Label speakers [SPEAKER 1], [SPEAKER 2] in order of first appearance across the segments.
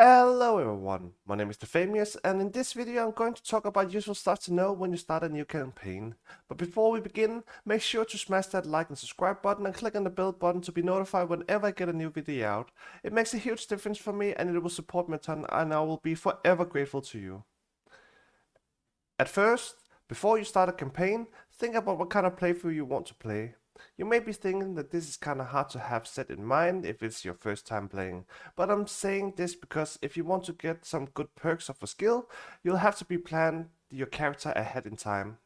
[SPEAKER 1] Hello everyone, my name is Famous, and in this video I'm going to talk about useful stuff to know when you start a new campaign. But before we begin, make sure to smash that like and subscribe button and click on the bell button to be notified whenever I get a new video out. It makes a huge difference for me and it will support me a ton, and I will be forever grateful to you. At first, before you start a campaign, think about what kind of playthrough you want to play. You may be thinking that this is kinda hard to have set in mind if it's your first time playing, but I'm saying this because if you want to get some good perks of a skill, you'll have to be plan your character ahead in time.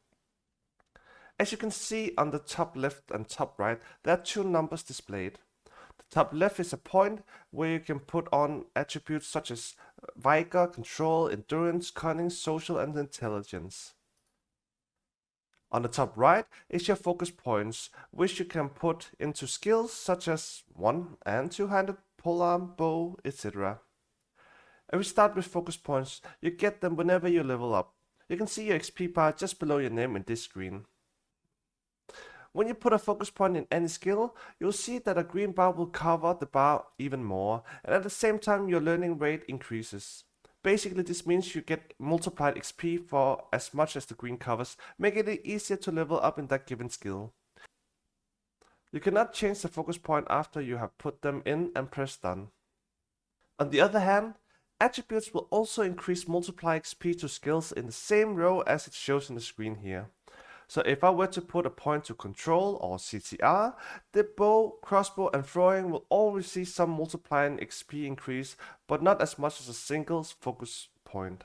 [SPEAKER 1] As you can see on the top left and top right, there are two numbers displayed. The top left is a point where you can put on attributes such as vigor, control, endurance, cunning, social, and intelligence. On the top right is your focus points, which you can put into skills such as one- and two-handed, polearm, bow, etc. If we start with focus points, you get them whenever you level up. You can see your XP bar just below your name in this screen. When you put a focus point in any skill, you'll see that a green bar will cover the bar even more, and at the same time your learning rate increases. Basically, this means you get multiplied XP for as much as the green covers, making it easier to level up in that given skill. You cannot change the focus point after you have put them in and press done. On the other hand, attributes will also increase multiply XP to skills in the same row as it shows in the screen here. So if I were to put a point to control or CTR, the bow, crossbow and throwing will all receive some multiplying XP increase, but not as much as a single focus point.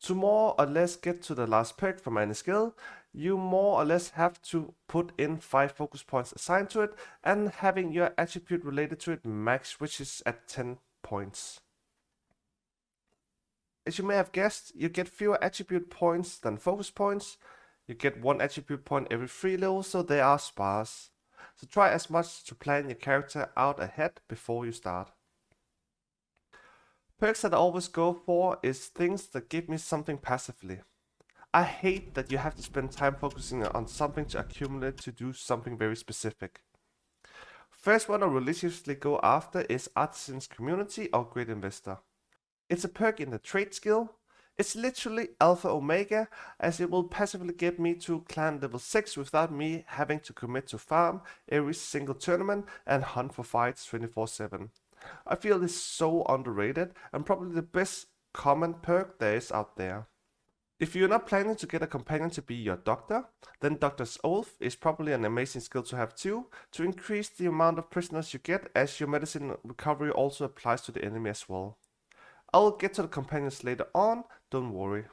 [SPEAKER 1] To more or less get to the last perk from any skill, you more or less have to put in 5 focus points assigned to it and having your attribute related to it max, which is at 10 points. As you may have guessed, you get fewer attribute points than focus points. You get 1 attribute point every 3 levels, so they are sparse. So try as much to plan your character out ahead before you start. Perks that I always go for is things that give me something passively. I hate that you have to spend time focusing on something to accumulate to do something very specific. First one I religiously go after is Artisan's Community or Great Investor. It's a perk in the trade skill. It's literally alpha omega, as it will passively get me to clan level 6 without me having to commit to farm every single tournament and hunt for fights 24/7. I feel this is so underrated and probably the best common perk there is out there. If you're not planning to get a companion to be your doctor, then Doctor's Oath is probably an amazing skill to have too, to increase the amount of prisoners you get, as your medicine recovery also applies to the enemy as well. I'll get to the companions later on, don't worry.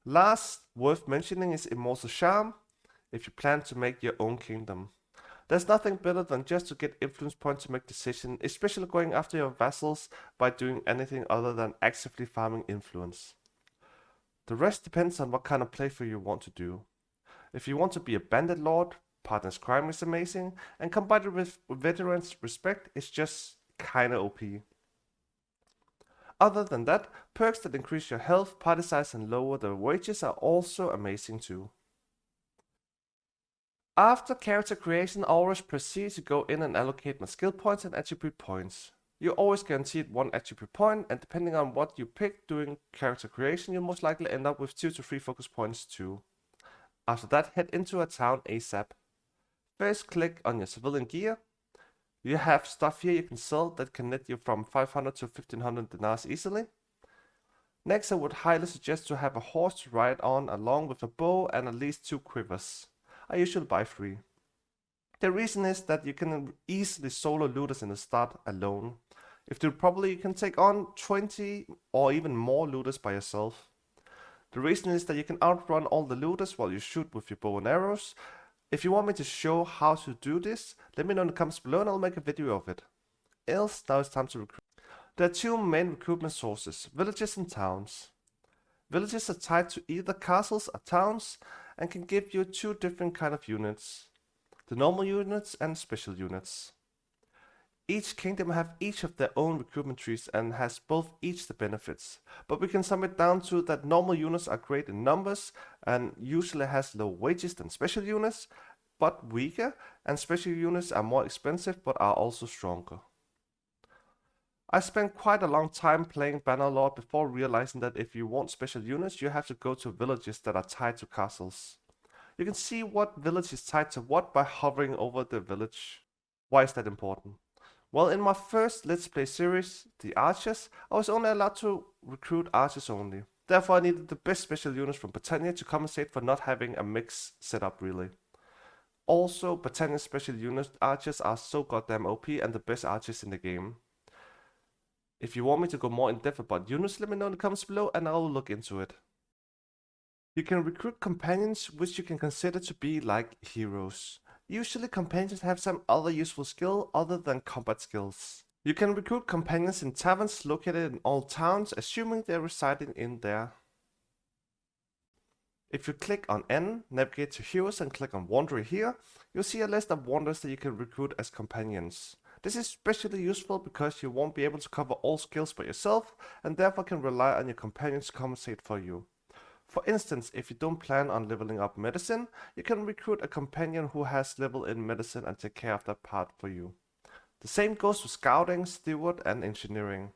[SPEAKER 1] Last worth mentioning is Immortal Charm, if you plan to make your own kingdom. There's nothing better than just to get influence points to make decisions, especially going after your vassals by doing anything other than actively farming influence. The rest depends on what kind of playthrough you want to do. If you want to be a Bannerlord, Partner's Crime is amazing, and combined with Veteran's Respect is just kinda OP. Other than that, perks that increase your health, party size and lower the wages are also amazing too. After character creation, I always proceed to go in and allocate my skill points and attribute points. You're always guaranteed 1 attribute point, and depending on what you pick during character creation, you'll most likely end up with 2 to 3 focus points too. After that, head into a town ASAP. First, click on your civilian gear. You have stuff here you can sell that can net you from 500 to 1500 dinars easily. Next, I would highly suggest to have a horse to ride on along with a bow and at least 2 quivers. I usually buy 3. The reason is that you can easily solo looters in the start alone. If you probably can take on 20 or even more looters by yourself. The reason is that you can outrun all the looters while you shoot with your bow and arrows. If you want me to show how to do this, let me know in the comments below and I'll make a video of it. Else, now it's time to recruit. There are 2 main recruitment sources, villages and towns. Villages are tied to either castles or towns and can give you 2 different kind of units. The normal units and special units. Each kingdom have each of their own recruitment trees and has both each the benefits, but we can sum it down to that normal units are great in numbers and usually has low wages than special units, but weaker, and special units are more expensive but are also stronger. I spent quite a long time playing Bannerlord before realizing that if you want special units, you have to go to villages that are tied to castles. You can see what village is tied to what by hovering over the village. Why is that important? Well, in my first Let's Play series, the Archers, I was only allowed to recruit archers only. Therefore, I needed the best special units from Britannia to compensate for not having a mix setup really. Also, Britannia's special unit archers are so goddamn OP and the best archers in the game. If you want me to go more in depth about units, let me know in the comments below and I'll look into it. You can recruit companions which you can consider to be like heroes. Usually companions have some other useful skill other than combat skills. You can recruit companions in taverns located in all towns, assuming they're residing in there. If you click on N, navigate to Heroes and click on Wanderer here, you'll see a list of wanderers that you can recruit as companions. This is especially useful because you won't be able to cover all skills by yourself and therefore can rely on your companions to compensate for you. For instance, if you don't plan on leveling up medicine, you can recruit a companion who has level in medicine and take care of that part for you. The same goes for scouting, steward and engineering.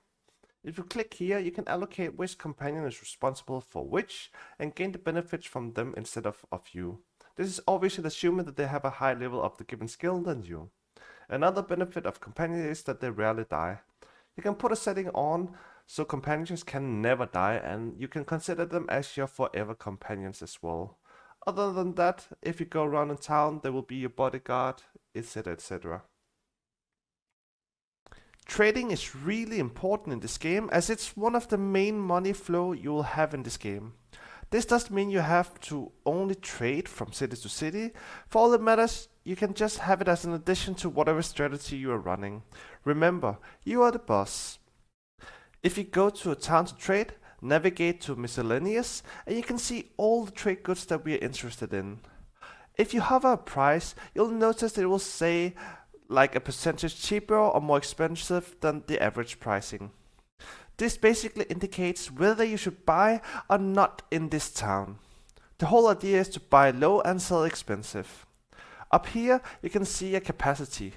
[SPEAKER 1] If you click here, you can allocate which companion is responsible for which and gain the benefits from them instead of you. This is obviously assuming that they have a higher level of the given skill than you. Another benefit of companions is that they rarely die. You can put a setting on so companions can never die and you can consider them as your forever companions as well. Other than that, if you go around in town, they will be your bodyguard, etc, etc. Trading is really important in this game as it's one of the main money flow you will have in this game. This doesn't mean you have to only trade from city to city. For all that matters, you can just have it as an addition to whatever strategy you are running. Remember, you are the boss. If you go to a town to trade, navigate to miscellaneous and you can see all the trade goods that we are interested in. If you hover a price, you'll notice that it will say like a percentage cheaper or more expensive than the average pricing. This basically indicates whether you should buy or not in this town. The whole idea is to buy low and sell expensive. Up here you can see a capacity.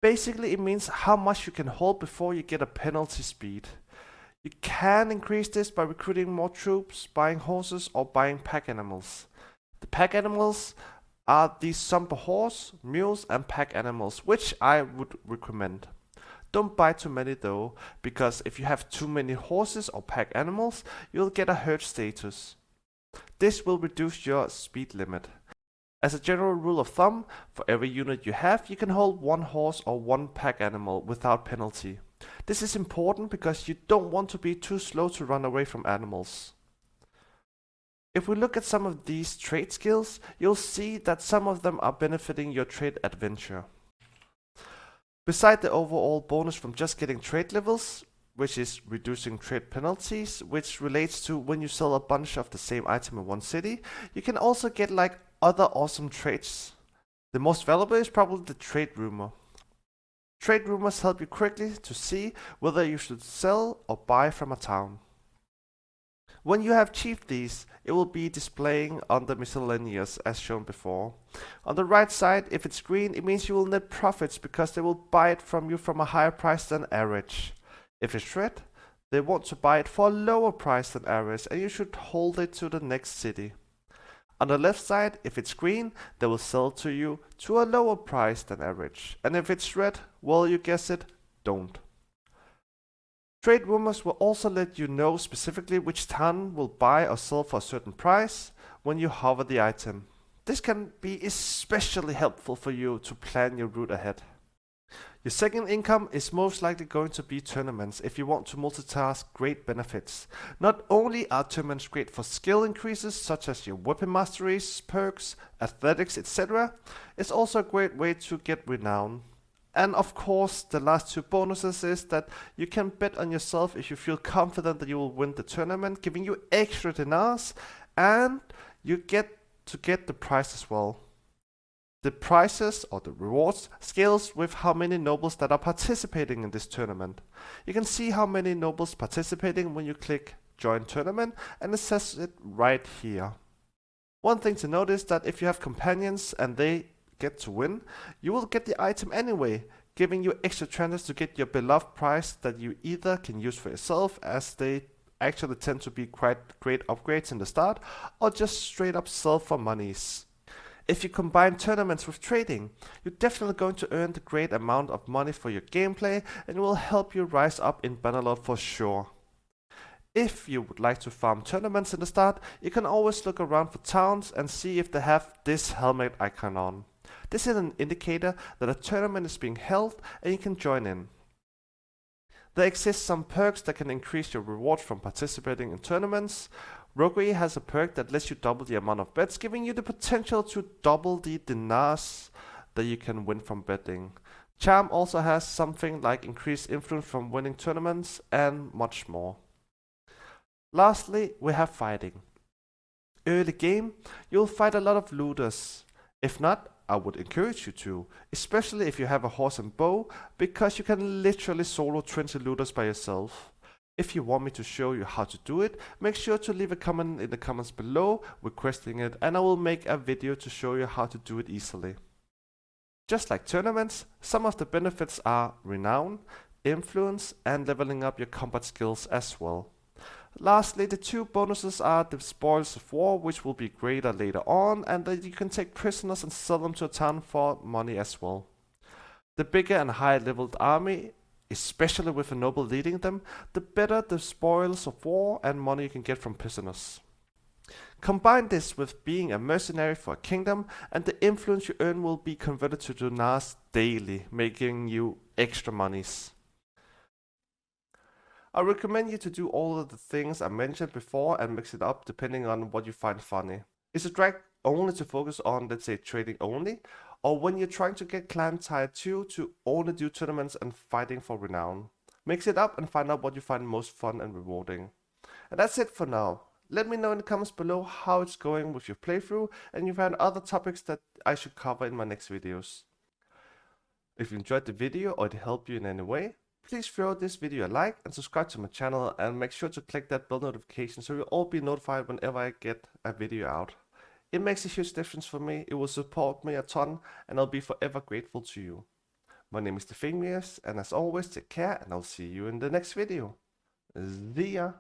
[SPEAKER 1] Basically it means how much you can hold before you get a penalty speed. You can increase this by recruiting more troops, buying horses or buying pack animals. The pack animals are these Sumper horse, mules and pack animals, which I would recommend. Don't buy too many though, because if you have too many horses or pack animals, you'll get a herd status. This will reduce your speed limit. As a general rule of thumb, for every unit you have, you can hold one horse or one pack animal without penalty. This is important because you don't want to be too slow to run away from animals. If we look at some of these trade skills, you'll see that some of them are benefiting your trade adventure. Beside the overall bonus from just getting trade levels, which is reducing trade penalties, which relates to when you sell a bunch of the same item in one city, you can also get like other awesome traits. The most valuable is probably the trade rumor. Trade rumors help you quickly to see whether you should sell or buy from a town. When you have achieved these, it will be displaying on the miscellaneous as shown before. On the right side, if it's green, it means you will net profits because they will buy it from you from a higher price than average. If it's red, they want to buy it for a lower price than average and you should hold it to the next city. On the left side, if it's green, they will sell to you to a lower price than average. And if it's red, well, you guessed it, don't. Trade rumors will also let you know specifically which town will buy or sell for a certain price when you hover the item. This can be especially helpful for you to plan your route ahead. Your second income is most likely going to be tournaments if you want to multitask great benefits. Not only are tournaments great for skill increases such as your weapon masteries, perks, athletics, etc., it's also a great way to get renown. And of course, the last two bonuses is that you can bet on yourself if you feel confident that you will win the tournament, giving you extra dinars, and you get to get the prize as well. The prizes or the rewards scales with how many nobles that are participating in this tournament. You can see how many nobles participating when you click join tournament, and it says it right here. One thing to note is that if you have companions and they get to win, you will get the item anyway, giving you extra chances to get your beloved prize that you either can use for yourself, as they actually tend to be quite great upgrades in the start, or just straight up sell for monies. If you combine tournaments with trading, you're definitely going to earn the great amount of money for your gameplay, and it will help you rise up in Bannerlord for sure. If you would like to farm tournaments in the start, you can always look around for towns and see if they have this helmet icon on. This is an indicator that a tournament is being held and you can join in. There exist some perks that can increase your reward from participating in tournaments. Roguery has a perk that lets you double the amount of bets, giving you the potential to double the dinars that you can win from betting. Charm also has something like increased influence from winning tournaments and much more. Lastly, we have fighting. Early game, you'll fight a lot of looters. If not, I would encourage you to, especially if you have a horse and bow, because you can literally solo 20 looters by yourself. If you want me to show you how to do it, make sure to leave a comment in the comments below requesting it, and I will make a video to show you how to do it easily. Just like tournaments, some of the benefits are renown, influence, and leveling up your combat skills as well. Lastly, the two bonuses are the spoils of war, which will be greater later on, and that you can take prisoners and sell them to a town for money as well. The bigger and higher leveled army, especially with a noble leading them, the better the spoils of war and money you can get from prisoners. Combine this with being a mercenary for a kingdom, and the influence you earn will be converted to dinars daily, making you extra monies. I recommend you to do all of the things I mentioned before and mix it up depending on what you find funny. Is it right only to focus on, let's say, trading only? Or when you're trying to get clan tier 2 to only do tournaments and fighting for renown? Mix it up and find out what you find most fun and rewarding. And that's it for now. Let me know in the comments below how it's going with your playthrough and if you find other topics that I should cover in my next videos. If you enjoyed the video or it helped you in any way, please throw this video a like and subscribe to my channel, and make sure to click that bell notification so you'll all be notified whenever I get a video out. It makes a huge difference for me, it will support me a ton, and I'll be forever grateful to you. My name is Famous, and as always, take care, and I'll see you in the next video. See ya!